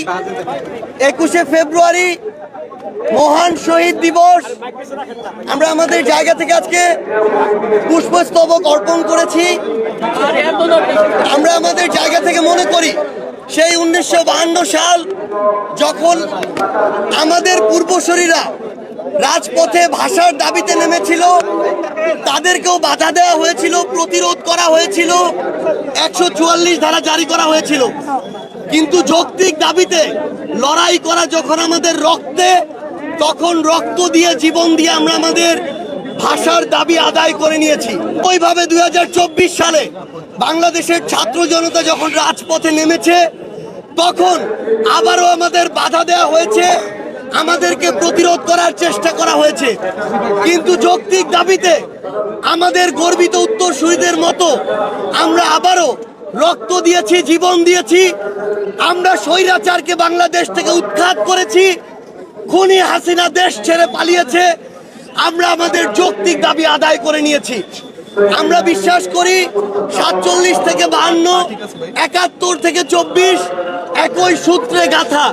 21শে ফেব্রুয়ারি মহান শহীদ দিবস। আমরা আমাদের জায়গা থেকে আজকে পুষ্পস্তবক অর্পণ করেছি। আমরা আমাদের জায়গা থেকে মনে করি সেই 1952 সাল যখন আমাদের পূর্বসূরীরা রাজপথে ভাষার দাবিতে নেমেছিল, তাদেরকেও বাধা দেওয়া হয়েছিল, প্রতিরোধ করা হয়েছিল, 144 ধারা জারি করা হয়েছিল। কিন্তু যৌক্তিক দাবিতে লড়াই করা যখন আমাদের রক্তে, তখন রক্ত দিয়ে, জীবন দিয়ে আমরা আমাদের ভাষার দাবি আদায় করে নিয়েছি। ওইভাবে 2024 সালে বাংলাদেশের ছাত্র জনতা যখন রাজপথে নেমেছে, তখন আবারও আমাদের বাধা দেওয়া হয়েছে, আমাদেরকে প্রতিরোধ করার চেষ্টা করা হয়েছে। কিন্তু যৌক্তিক দাবিতে আমাদের গর্বিত উত্তরসূরিদের মতো আমরা আবারও রক্ত দিয়েছি, জীবন দিয়েছি। আমরা স্বৈরাচারকে বাংলাদেশ থেকে উৎখাত করেছি। খুনি হাসিনা দেশ ছেড়ে পালিয়েছে। আমরা আমাদের যৌক্তিক দাবি আদায় করে নিয়েছি। আমরা বিশ্বাস করি 47 থেকে 52, 71 থেকে 24 একই সূত্রে গাঁথা।